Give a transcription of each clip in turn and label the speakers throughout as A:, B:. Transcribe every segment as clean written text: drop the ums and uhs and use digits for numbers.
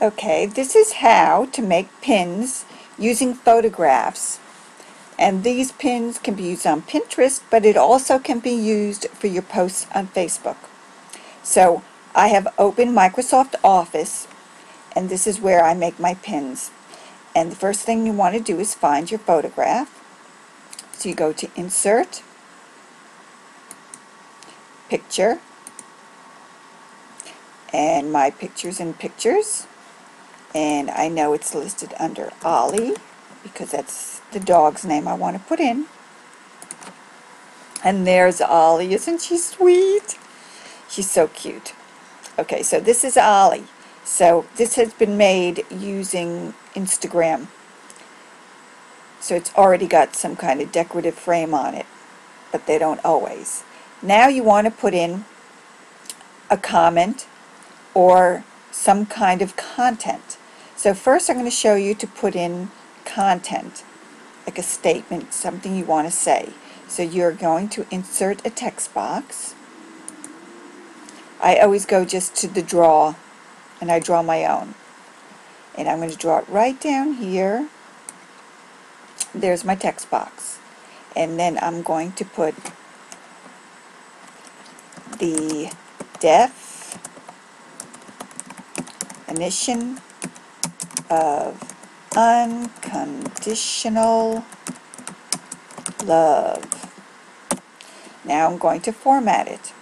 A: Okay, this is how to make pins using photographs. And these pins can be used on Pinterest, but it also can be used for your posts on Facebook. So I have opened Microsoft Office, and this is where I make my pins. And the first thing you want to do is find your photograph. So you go to Insert, Picture, and My Pictures in Pictures. And I know it's listed under Ollie because that's the dog's name I want to put in. And there's Ollie. Isn't she sweet? She's so cute. Okay, so this is Ollie. So this has been made using Instagram. So it's already got some kind of decorative frame on it, but they don't always. Now you want to put in a comment or some kind of content. So first I'm going to show you to put in content, like a statement, something you want to say. So you're going to insert a text box. I always go just to the draw, and I draw my own. And I'm going to draw it right down here. There's my text box. And then I'm going to put the definition of unconditional love. Now I'm going to format it.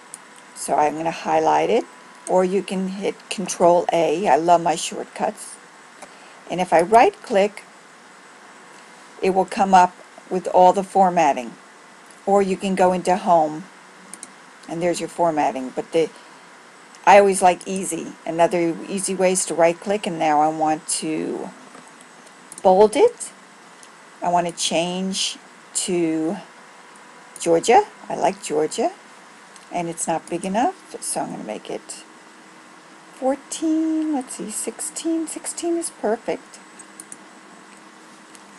A: So I'm going to highlight it, or you can hit Control A. I love my shortcuts. And if I right click, it will come up with all the formatting. Or you can go into Home, and there's your formatting. But I always like easy. Another easy way is to right click, and now I want to bold it. I want to change to Georgia. I like Georgia. And it's not big enough, so I'm going to make it 14, let's see, 16. 16 is perfect.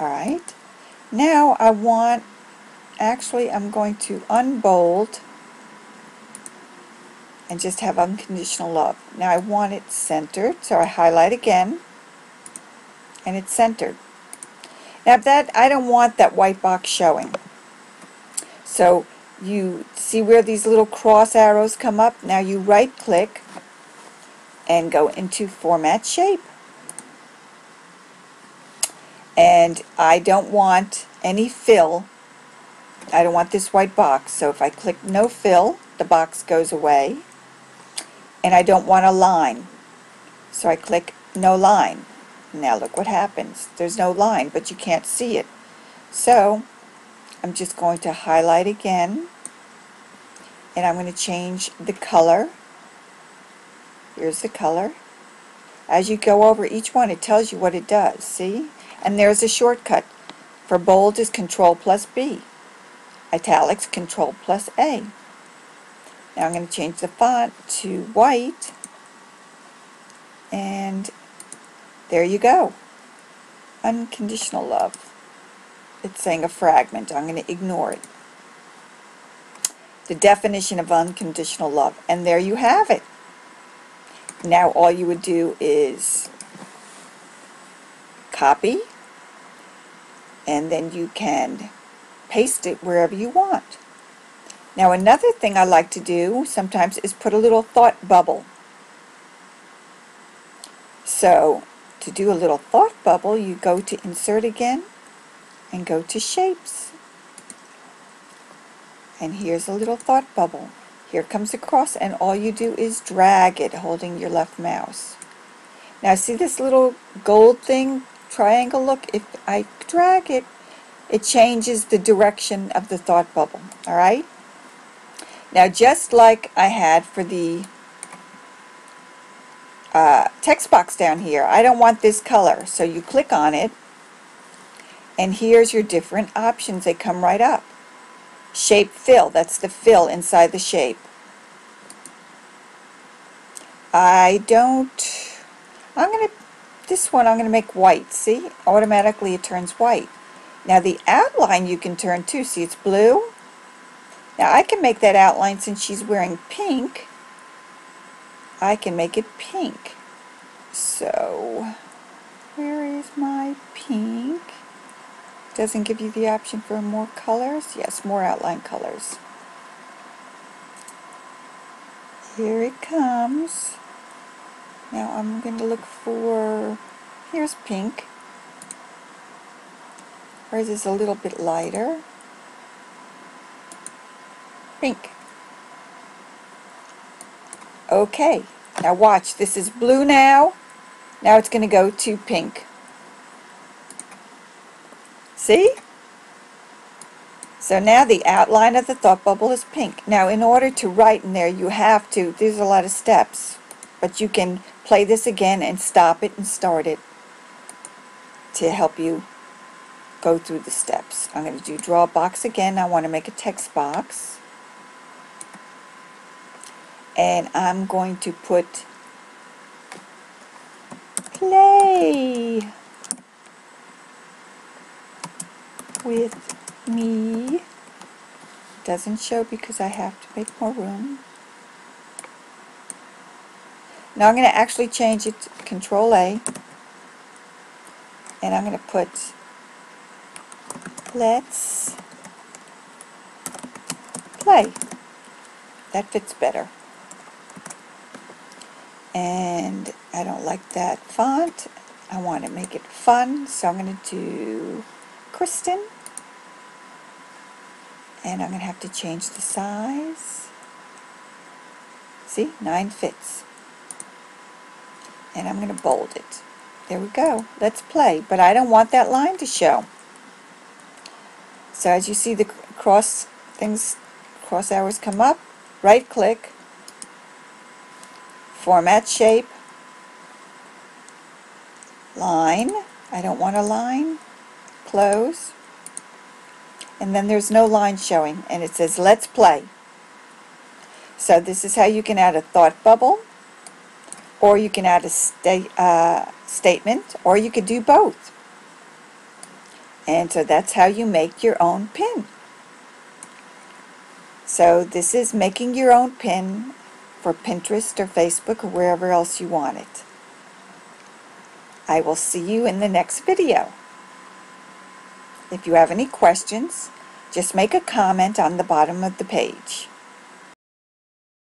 A: Alright. Now I'm going to unbold and just have unconditional love. Now I want it centered, so I highlight again, and it's centered. Now I don't want that white box showing. So you see where these little cross arrows come up? Now you right click and go into Format Shape. And I don't want any fill. I don't want this white box. So if I click No Fill, the box goes away. And I don't want a line. So I click No Line. Now look what happens. There's no line, but you can't see it. So I'm just going to highlight again, and I'm going to change the color. Here's the color. As you go over each one, it tells you what it does, see? And there's a shortcut. For bold is Control plus B. Italics, Control plus A. Now I'm going to change the font to white, and there you go. Unconditional love. It's saying a fragment. I'm going to ignore it. The definition of unconditional love. And there you have it. Now all you would do is copy, and then you can paste it wherever you want. Now another thing I like to do sometimes is put a little thought bubble. So to do a little thought bubble, you go to Insert again, and go to Shapes. And here's a little thought bubble. Here comes across, and all you do is drag it holding your left mouse. Now see this little gold thing, triangle? Look, if I drag it, it changes the direction of the thought bubble. Alright? Now just like I had for the text box down here, I don't want this color. So you click on it, and here's your different options. They come right up. Shape fill, that's the fill inside the shape. This one I'm going to make white. See? Automatically it turns white. Now the outline you can turn too. See, it's blue. Now I can make that outline, since she's wearing pink, I can make it pink. So, where is my pink? Doesn't give you the option for more colors? Yes, more outline colors. Here it comes. Now I'm going to look for, here's pink. Ours is a little bit lighter. Pink. Okay, now watch, this is blue now. Now it's going to go to pink. See? So now the outline of the thought bubble is pink. Now in order to write in there, you have to, there's a lot of steps, but you can play this again and stop it and start it to help you go through the steps. I'm going to do draw a box again. I want to make a text box. And I'm going to put play with me. Doesn't show because I have to make more room. Now I'm going to actually change it to Control A. And I'm going to put let's play. That fits better. And I don't like that font. I want to make it fun, so I'm going to do Kristen. And I'm going to have to change the size. See, 9 fits. And I'm going to bold it. There we go. Let's play. But I don't want that line to show. So as you see the cross arrows come up, right click, format shape, line. I don't want a line. Close. And then there's no line showing, and it says let's play. So this is how you can add a thought bubble, or you can add a statement, or you could do both. And so that's how you make your own pin. So this is making your own pin for Pinterest or Facebook or wherever else you want it. I will see you in the next video. If you have any questions, just make a comment on the bottom of the page.